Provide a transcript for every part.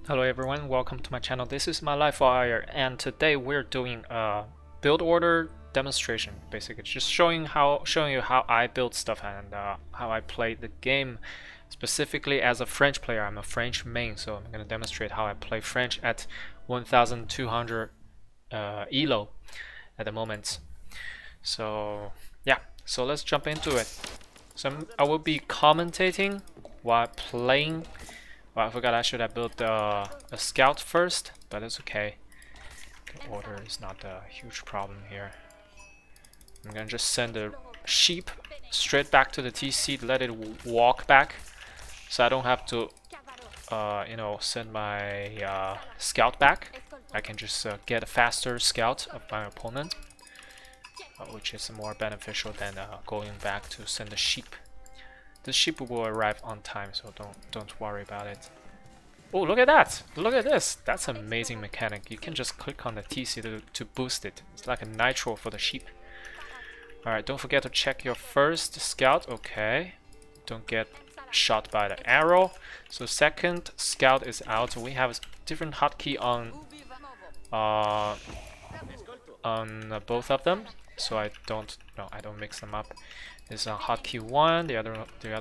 Hello everyone, welcome to my channel. This is my life wire, and today we're doing a build order demonstration. Basically, just showing you how I build stuff and how I play the game. Specifically, as a French player, I'm a French main, so I'm going to demonstrate how I play French at 1,200 elo at the moment. So yeah, so let's jump into it. So I will be commentating while playing. Well, I forgot I should have built a scout first, but it's okay. The order is not a huge problem here. I'm gonna just send the sheep straight back to the TC, let it walk back, so I don't have to, send my scout back. I can just get a faster scout of my opponent, which is more beneficial than going back to send the sheep. The sheep will arrive on time, so don't worry about it. Oh, look at that! Look at this! That's an amazing mechanic. You can just click on the TC to boost it. It's like a nitro for the sheep. Alright, don't forget to check your first scout. Okay. Don't get shot by the arrow. So second scout is out. We have a different hotkey on both of them. So I don't mix them up. This is on hotkey 1, the other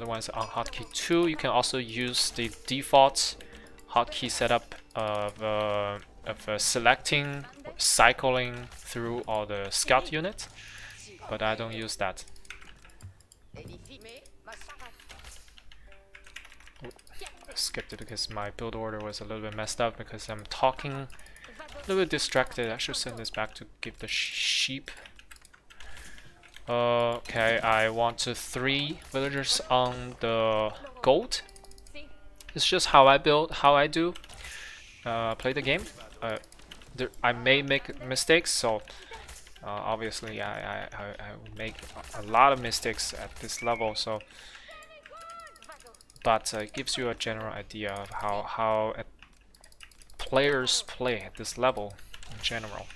one is on hotkey 2. You can also use the default hotkey setup of selecting, cycling through all the scout units, but I don't use that. I skipped it because my build order was a little bit messed up because I'm talking, a little bit distracted. I should send this back to give the sheep. Okay, I want 3 villagers on the gold. It's just how I build, how I do play the game. I may make mistakes, so obviously I make a lot of mistakes at this level. So, but it gives you a general idea of how players play at this level in general.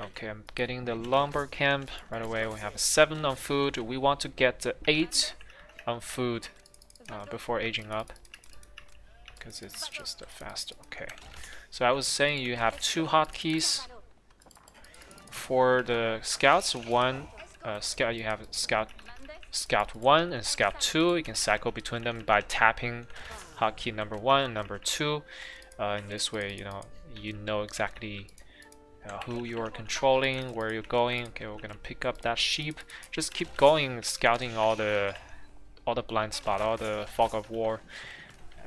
Okay, I'm getting the lumber camp right away. We have 7 on food. We want to get 8 on food before aging up, because it's just faster. Okay, so I was saying you have 2 hotkeys for the scouts. One scout, you have scout 1 and scout 2. You can cycle between them by tapping hotkey number 1 and number 2. In this way, you know exactly who you are controlling, where you're going. Okay, we're gonna pick up that sheep. Just keep going, scouting all the blind spot, all the fog of war.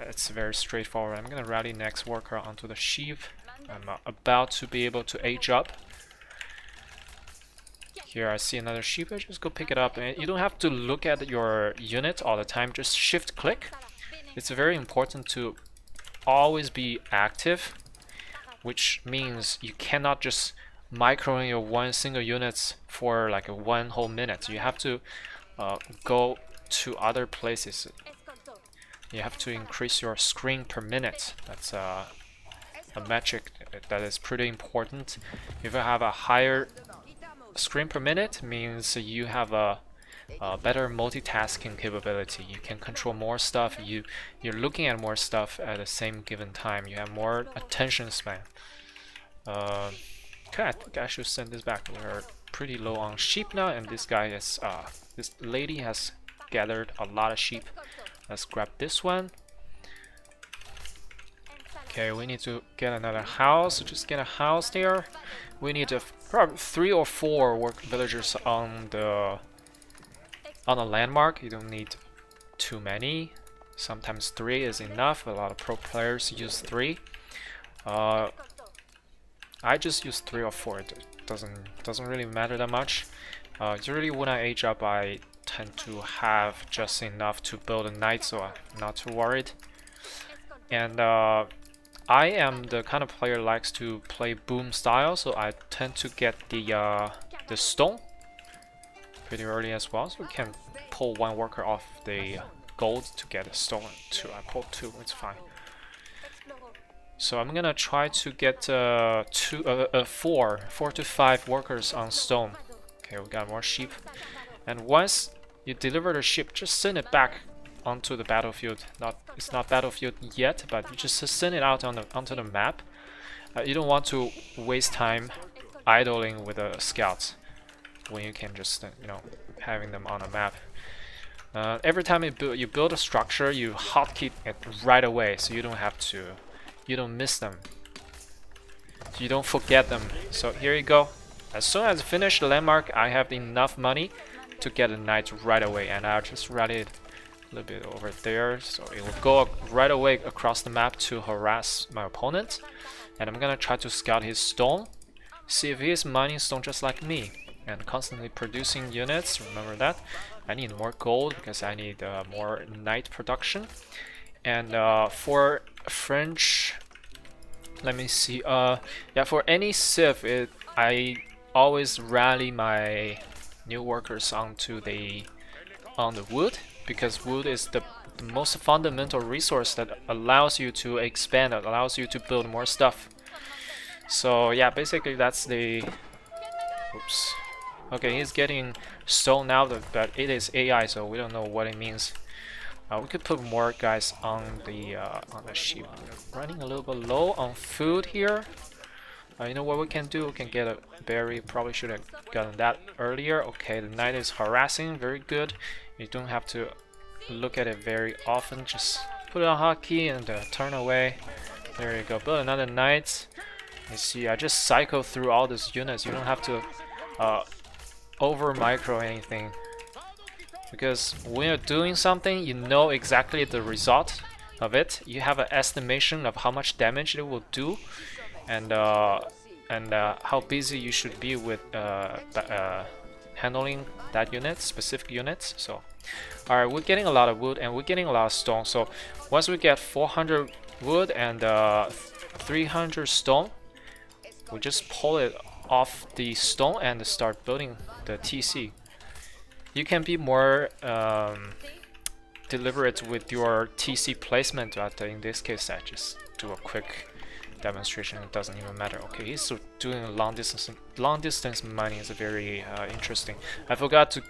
It's very straightforward. I'm gonna rally next worker onto the sheep. I'm about to be able to age up. Here I see another sheep. I just go pick it up, and you don't have to look at your unit all the time. Just shift click. It's very important to always be active, which means you cannot just micro in your single units for like one whole minute. You have to go to other places. You have to increase your screen per minute. That's a metric that is pretty important. If you have a higher screen per minute, means you have a better multitasking capability. You can control more stuff. You're looking at more stuff at the same given time. You have more attention span. Okay, I think I should send this back. We're pretty low on sheep now, and this lady has gathered a lot of sheep. Let's grab this one. Okay, we need to get another house. So just get a house there. We need probably 3 or 4 villagers on the landmark. You don't need too many. Sometimes 3 is enough. A lot of pro players use 3. I just use 3 or 4. It doesn't really matter that much. Usually when I age up, I tend to have just enough to build a knight, so I'm not too worried. And I am the kind of player who likes to play boom style, so I tend to get the stone pretty early as well, so we can pull 1 worker off the gold to get a stone. 2, I pulled 2. It's fine. So I'm gonna try to get 4 to 5 workers on stone. Okay, we got more sheep. And once you deliver the sheep, just send it back onto the battlefield. It's not battlefield yet, but you just send it out onto the map. You don't want to waste time idling with the scouts when you can just having them on a map. Every time you build a structure, you hotkey it right away, so you don't miss them. So you don't forget them. So here you go. As soon as I finish the landmark, I have enough money to get a knight right away, and I'll just rally it a little bit over there, so it will go right away across the map to harass my opponent. And I'm gonna try to scout his stone, see if he is mining stone just like me, and constantly producing units. Remember that. I need more gold because I need more knight production. And for French, let me see. Yeah, for any civ, I always rally my new workers on the wood, because wood is the most fundamental resource that allows you to expand, that allows you to build more stuff. So yeah, basically that's the. Oops. Okay, he's getting stone now, but it is AI, so we don't know what it means. We could put more guys on the sheep. We're running a little bit low on food here. You know what we can do? We can get a berry. Probably should have gotten that earlier. Okay, the knight is harassing. Very good. You don't have to look at it very often. Just put it on hotkey and turn away. There you go. Build another knight. You see, I just cycle through all these units. You don't have to over micro anything, because when you're doing something, you know exactly the result of it. You have an estimation of how much damage it will do, and how busy you should be with handling that unit, specific units. So, alright, we're getting a lot of wood and we're getting a lot of stone. So once we get 400 wood and 300 stone, we just pull it off the stone and start building the TC. You can be more deliberate with your TC placement, but in this case I just do a quick demonstration. It doesn't even matter. Okay, he's doing long distance mining is very interesting. I forgot to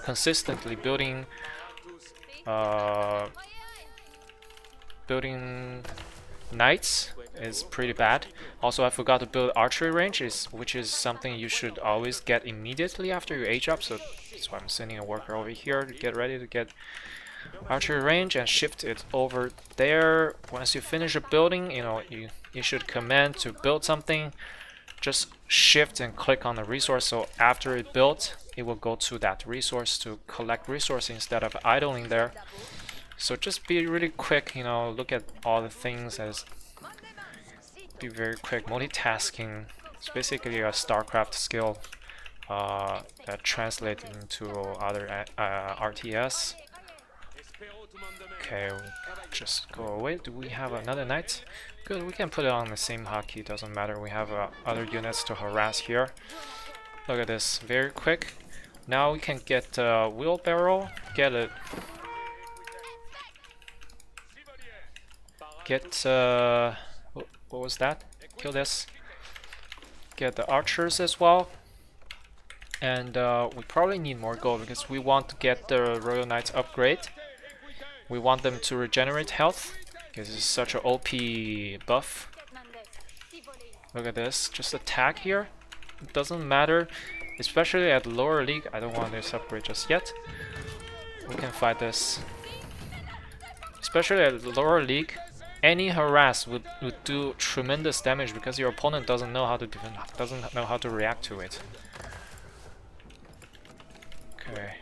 consistently building knights is pretty bad. Also, I forgot to build archery range, which is something you should always get immediately after you age up. So that's why I'm sending a worker over here to get ready to get archery range and shift it over there. Once you finish a building, you should command to build something. Just shift and click on the resource. So after it built, it will go to that resource to collect resource instead of idling there. So just be really quick. Look at all the things as. Be very quick. Multitasking is basically a Starcraft skill that translates into other RTS. Okay, just go away. Do we have another knight? Good, we can put it on the same hotkey, doesn't matter. We have other units to harass here. Look at this, very quick. Now we can get a wheelbarrow, get it. Get what was that? Kill this. Get the archers as well. And we probably need more gold because we want to get the Royal Knights upgrade. We want them to regenerate health because it's such an OP buff. Look at this, just attack here. It doesn't matter, especially at lower league. I don't want this upgrade just yet. We can fight this. Especially at lower league, any harass would do tremendous damage because your opponent doesn't know how to defend, doesn't know how to react to it. Okay,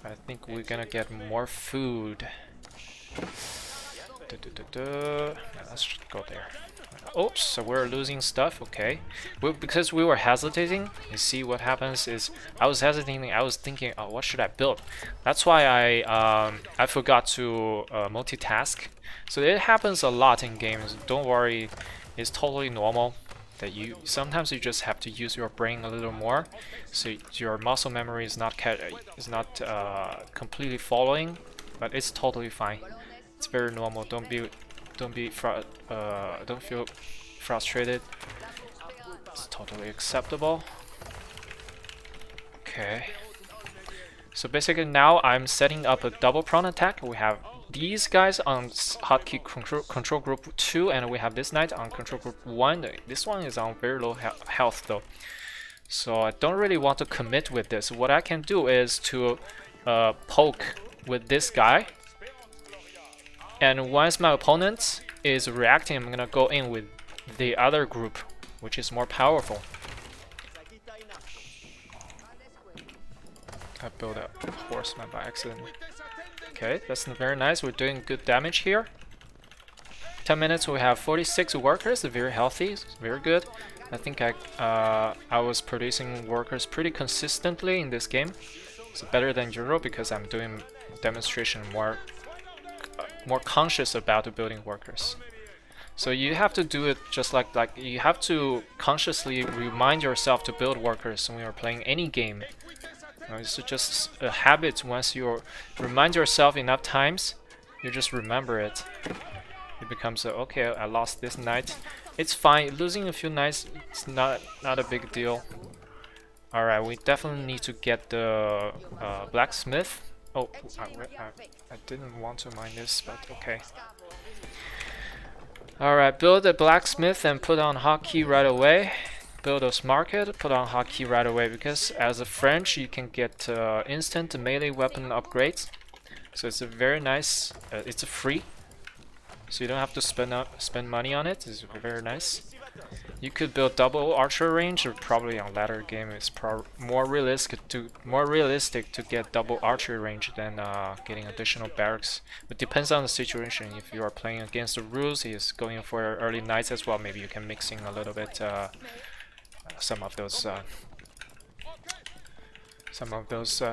I think we're gonna get more food. Let's go there. Oops, so we're losing stuff. Okay, because we were hesitating. You see what happens is I was hesitating. I was thinking, oh, what should I build? That's why I forgot to multitask. So it happens a lot in games. Don't worry, it's totally normal. That sometimes you just have to use your brain a little more, so your muscle memory is not completely following, but it's totally fine. It's very normal. Don't feel frustrated. It's totally acceptable. Okay. So basically now I'm setting up a double prone attack. We have these guys on hotkey control group 2, and we have this knight on control group 1. This one is on very low health though. So I don't really want to commit with this. What I can do is to poke with this guy. And once my opponent is reacting, I'm gonna go in with the other group, which is more powerful. I built a horseman by accident. Okay, that's very nice. We're doing good damage here. 10 minutes, we have 46 workers, very healthy, very good. I think I was producing workers pretty consistently in this game. It's better than Euro because I'm doing demonstration more conscious about building workers. So you have to do it just like you have to consciously remind yourself to build workers when you're playing any game. It's just a habit. Once you remind yourself enough times, you just remember it. It becomes okay, I lost this knight. It's fine. Losing a few knights, it's not a big deal. Alright, we definitely need to get the blacksmith. Oh, I didn't want to mine this, but okay. Alright, build a blacksmith and put on hotkey right away. Build a market, put on hotkey right away, because as a French you can get instant melee weapon upgrades. So it's a very nice, it's a free. So you don't have to spend money on it. It's very nice. You could build double archer range, or probably on latter game it's more realistic to get double archer range than getting additional barracks. It depends on the situation. If you are playing against the rules, he is going for early knights as well. Maybe you can mix in a little bit some of those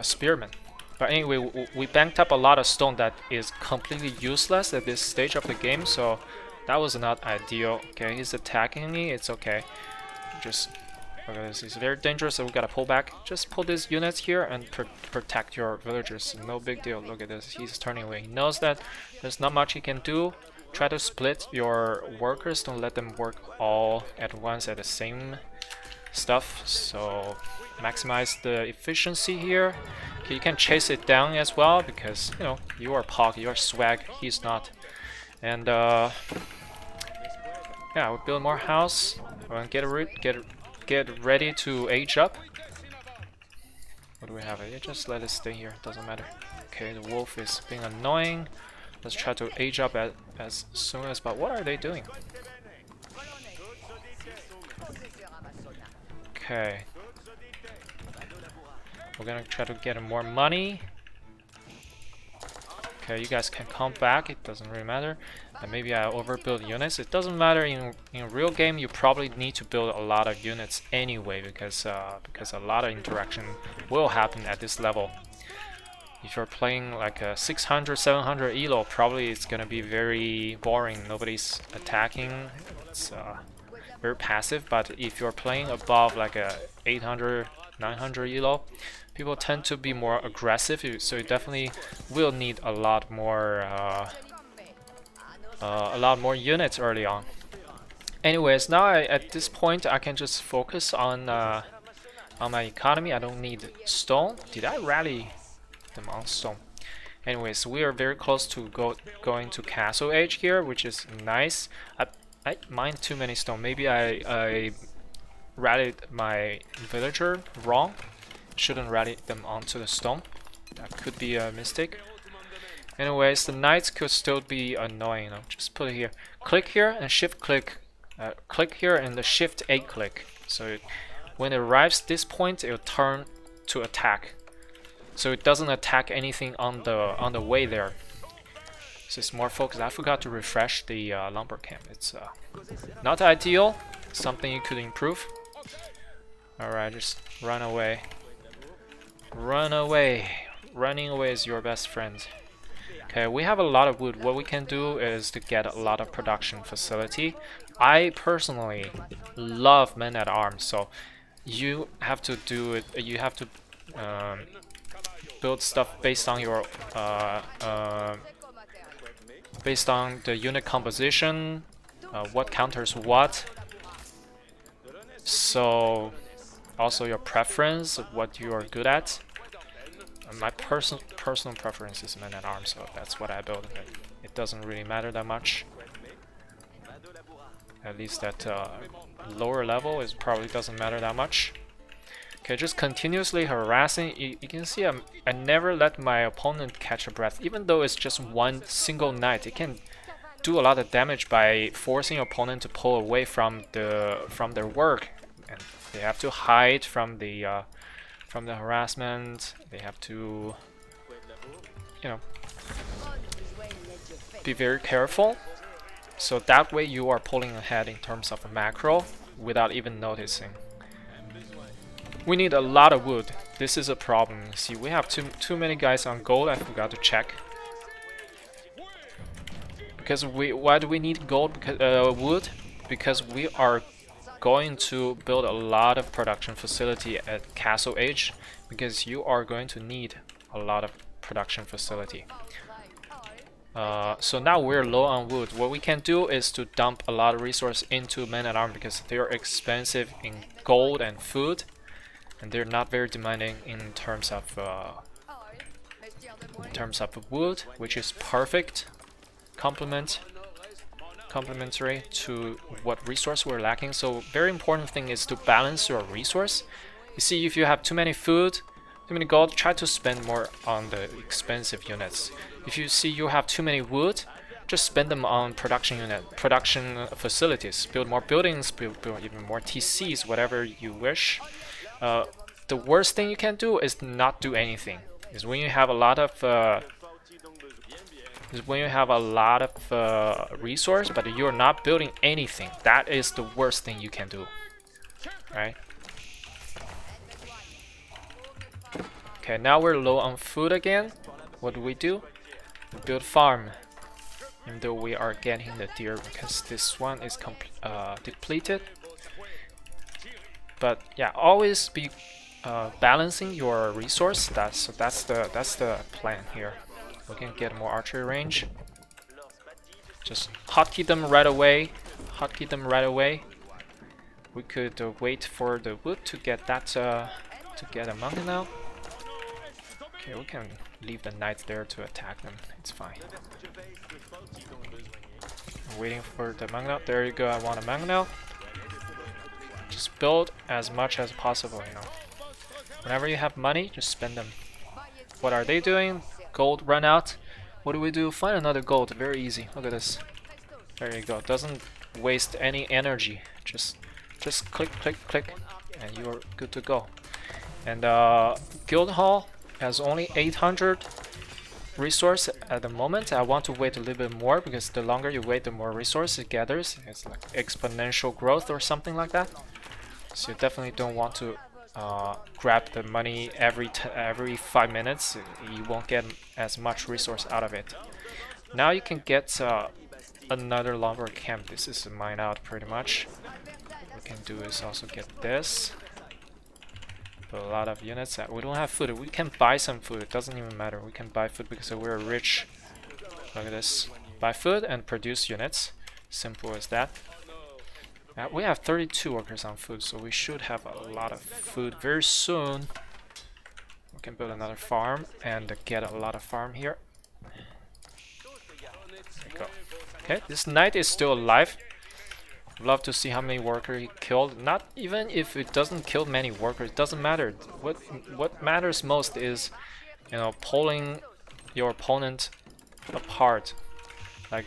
spearmen. But anyway, we banked up a lot of stone that is completely useless at this stage of the game, so that was not ideal. Okay, he's attacking me, it's okay. Just look at this, he's very dangerous, so we gotta pull back. Just pull these units here and protect your villagers. No big deal. Look at this, he's turning away. He knows that there's not much he can do. Try to split your workers, don't let them work all at once at the same stuff. So maximize the efficiency here. Okay, you can chase it down as well because you know you are Pog, you are swag, he's not. And yeah, we build more house. We'll get ready to age up. What do we have? Just let it stay here. Doesn't matter. Okay, the wolf is being annoying. Let's try to age up as soon as. But what are they doing? Okay. We're gonna try to get more money. Okay, you guys can come back, it doesn't really matter. And maybe I overbuild units. It doesn't matter in real game. You probably need to build a lot of units anyway because a lot of interaction will happen at this level. If you're playing like a 600, 700 elo, probably it's gonna be very boring. Nobody's attacking. It's very passive. But if you're playing above like a 800, 900 elo, people tend to be more aggressive, so you definitely will need a lot more units early on. Anyways, now at this point I can just focus on my economy. I don't need stone. Did I rally them on stone? Anyways, we are very close to going to castle age here, which is nice. I mined too many stone. Maybe I rallied my villager wrong. Shouldn't rally them onto the stone. That could be a mistake. Anyways, the knights could still be annoying. Just put it here. Click here and shift click. Click here and the shift A click. So when it arrives this point, it will turn to attack. So it doesn't attack anything on the way there. So it's more focused. I forgot to refresh the lumber camp. It's not ideal. Something you could improve. Alright, just run away. Run away. Running away is your best friend. Okay, we have a lot of wood. What we can do is to get a lot of production facility. I personally love men at arms, so you have to do it. You have to build stuff based on your based on the unit composition, what counters what. So also your preference of what you are good at. My personal preference is man at arms, so that's what I build. It doesn't really matter that much. At least at lower level, it probably doesn't matter that much. Okay, just continuously harassing. You can see I never let my opponent catch a breath. Even though it's just one single knight, it can do a lot of damage by forcing your opponent to pull away from their work, and they have to hide from the harassment. They have to, you know, be very careful. So that way you are pulling ahead in terms of a macro without even noticing. We need a lot of wood. This is a problem. See, we have too many guys on gold. I forgot to check. Because why do we need gold? Because wood? Because we are going to build a lot of production facility at Castle Age. Because you are going to need a lot of production facility. So now we're low on wood. What we can do is to dump a lot of resource into men at arms because they're expensive in gold and food. And they're not very demanding in terms of wood, which is perfect complementary to what resource we're lacking. So very important thing is to balance your resource. You see, if you have too many food, too many gold, try to spend more on the expensive units. If you see you have too many wood, just spend them on production facilities. Build more buildings, build even more TCs, whatever you wish. The worst thing you can do is not do anything. Is when you have a lot of resource, but you're not building anything. That is the worst thing you can do, right? Okay, now we're low on food again. What do? We build farm. Even though we are getting the deer because this one is depleted. But yeah, always be balancing your resource. That's the plan here. We can get more archery range. Just hotkey them right away. We could wait for the wood to get that to get a mountain now. Okay, we can leave the knights there to attack them. It's fine. I'm waiting for the mangonel. There you go. I want a mangonel. Just build as much as possible, you know. Whenever you have money, just spend them. What are they doing? Gold run out. What do we do? Find another gold. Very easy. Look at this. There you go. Doesn't waste any energy. Just click, and you're good to go. And Guild Hall has only 800 resource at the moment. I want to wait a little bit more because the longer you wait, the more resource it gathers. It's like exponential growth or something like that. So you definitely don't want to grab the money every 5 minutes. You won't get as much resource out of it. Now you can get another lumber camp. This is a mine out pretty much. What we can do is also get this. Put a lot of units. We don't have food. We can buy some food. It doesn't even matter. We can buy food because we're rich. Look at this. Buy food and produce units. Simple as that. We have 32 workers on food, so we should have a lot of food very soon. We can build another farm and get a lot of farm here. There you go. Okay, this knight is still alive. Love to see how many workers he killed. Not even if it doesn't kill many workers, it doesn't matter. What matters most is, you know, pulling your opponent apart, like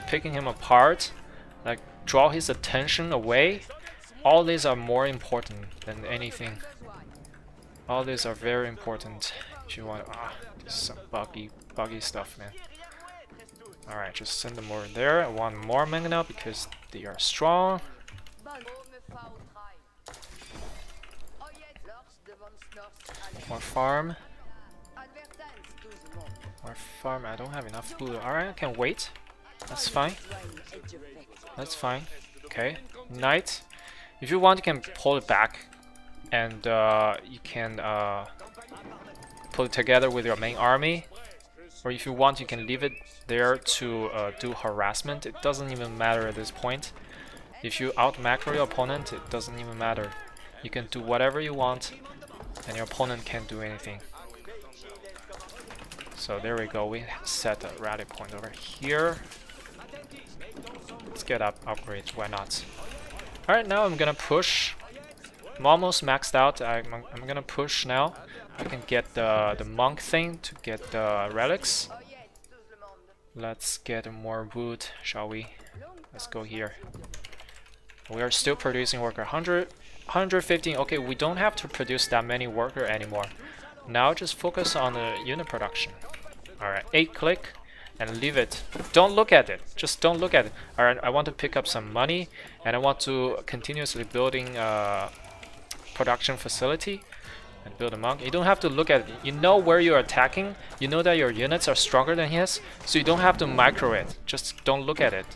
picking him apart, like draw his attention away. All these are more important than anything. All these are very important if you want. This is some buggy stuff, man. Alright, just send them over there. I want more mangonel because they are strong. More farm. More farm. I don't have enough food. Alright, I can wait. That's fine. That's fine. Okay. Knight. If you want, you can pull it back. And you can put it together with your main army. Or if you want, you can leave it there to do harassment. It doesn't even matter at this point. If you out-macro your opponent, it doesn't even matter. You can do whatever you want, and your opponent can't do anything. So there we go. We set a rally point over here. Let's get upgrades. Why not? All right, now I'm gonna push. I'm almost maxed out. I'm gonna push now. I can get the monk thing to get the relics. Let's get more wood, shall we? Let's go here. We are still producing worker 100, 115. Okay, we don't have to produce that many worker anymore. Now just focus on the unit production. All right, 8 click and leave it. Don't look at it. Just don't look at it. All right, I want to pick up some money and I want to continuously building production facility and build a monk. You don't have to look at it. You know where you're attacking. You know that your units are stronger than his, so you don't have to micro it. Just don't look at it.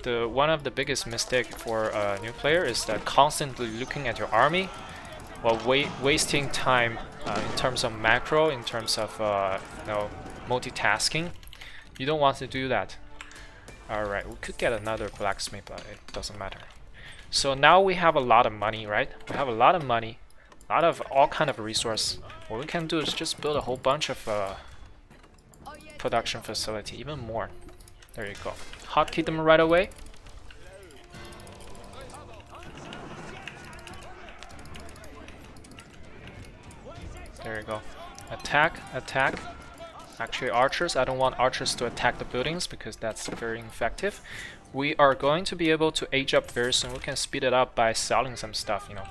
One of the biggest mistake for a new player is that constantly looking at your army while wasting time in terms of macro, in terms of multitasking. You don't want to do that. Alright, we could get another blacksmith, but it doesn't matter. So now we have a lot of money, right? We have a lot of money, a lot of all kind of resource. What we can do is just build a whole bunch of production facility, even more. There you go. Hotkey them right away. There you go. Attack, attack. Actually, archers. I don't want archers to attack the buildings because that's very ineffective. We are going to be able to age up very soon. We can speed it up by selling some stuff, you know.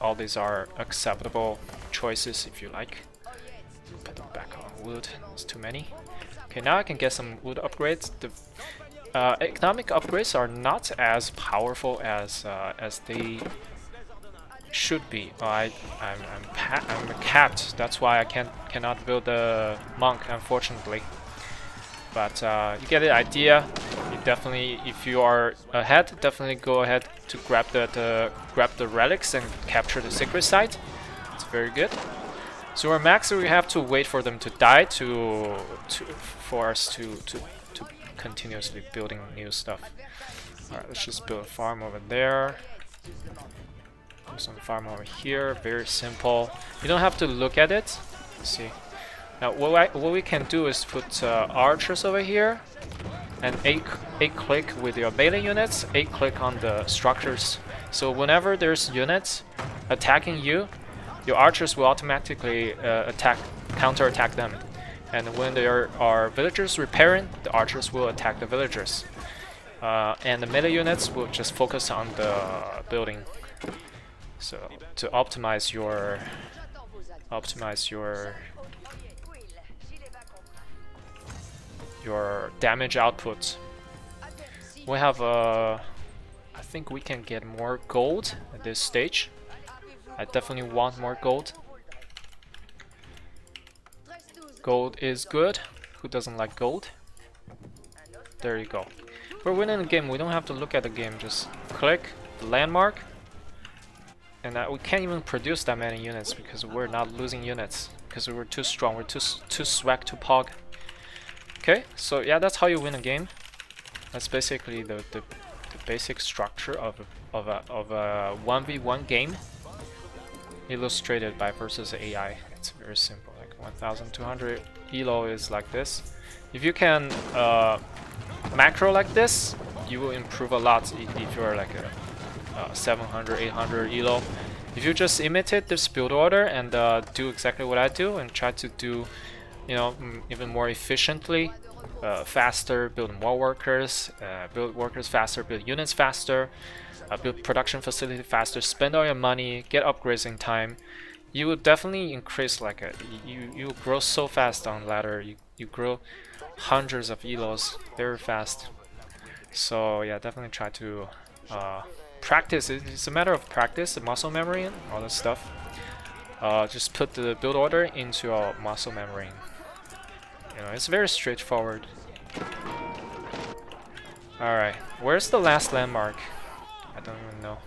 All these are acceptable choices if you like. Put them back on wood. It's too many. Okay, now I can get some wood upgrades. The economic upgrades are not as powerful as they should be. I'm capped. That's why I cannot build a monk, unfortunately. But you get the idea. You definitely, if you are ahead, definitely go ahead to grab the relics and capture the secret site. It's very good. So we're maxed. We have to wait for them to die for us to continuously building new stuff. All right, let's just build a farm over there. Do some farm over here. Very simple. You don't have to look at it. Let's see. Now what we can do is put archers over here, and 8 click with your melee units. 8 click on the structures. So whenever there's units attacking you, your archers will automatically counter attack them. And when there are villagers repairing, the archers will attack the villagers. And the melee units will just focus on the building. So to optimize your damage output. We have I think we can get more gold at this stage. I definitely want more gold. Gold is good. Who doesn't like gold? There you go. We're winning the game. We don't have to look at the game. Just click the landmark. And we can't even produce that many units because we're not losing units. Because we're too strong. We're too swag to pog. Okay, so yeah, that's how you win a game. That's basically the basic structure of a 1v1 game. Illustrated by versus AI. It's very simple. Like 1200 elo is like this. If you can macro like this, you will improve a lot if you're like a 700, 800 elo. If you just imitate this build order and do exactly what I do and try to do, you know, even more efficiently, faster, build more workers, build workers faster, build units faster, build production facility faster, spend all your money, get upgrades in time, you will definitely increase like you grow so fast on ladder. You grow hundreds of elos very fast. So yeah, definitely try to practice. It's a matter of practice, muscle memory, and all that stuff. Just put the build order into your muscle memory. You know, it's very straightforward. Alright, where's the last landmark? I don't even know.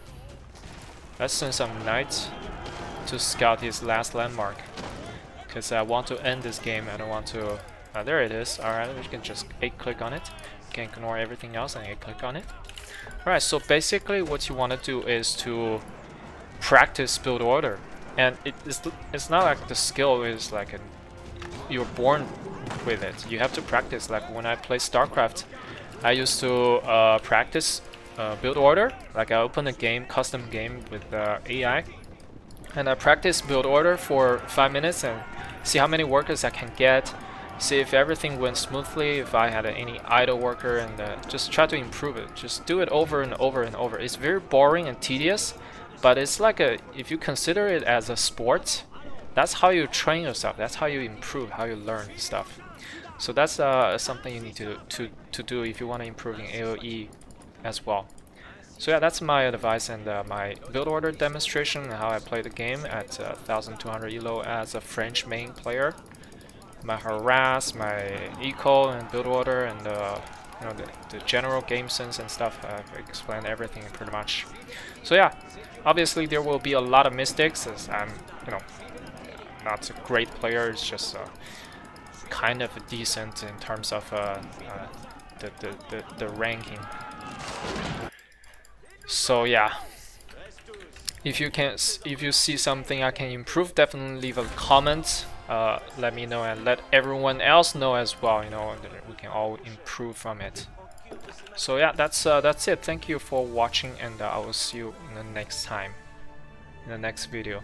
Let's send some knights to scout his last landmark. Because I want to end this game. I don't want to... there it is. Alright, we can just 8-click on it. You can ignore everything else and 8-click on it. Alright, so basically what you want to do is to practice build order. And it's not like the skill is like you're born with it. You have to practice. Like when I play Starcraft, I used to practice build order. Like I open a game, custom game with AI, and I practice build order for 5 minutes and see how many workers I can get. See if everything went smoothly, if I had any idle worker, and just try to improve it. Just do it over and over and over. It's very boring and tedious, but it's like if you consider it as a sport, that's how you train yourself. That's how you improve, how you learn stuff. So that's something you need to do if you want to improve in AoE as well. So yeah, that's my advice and my build order demonstration and how I play the game at 1200 elo as a French main player. My harass, my eco and build order, and you know, the general game sense and stuff. I've explained everything pretty much. So yeah, obviously there will be a lot of mistakes as I'm, you know, not a great player. It's just kind of decent in terms of the ranking. So yeah, if you see something I can improve, definitely leave a comment. Let me know and let everyone else know as well. You know, we can all improve from it. So yeah, that's it. Thank you for watching, and I will see you in the next time, in the next video.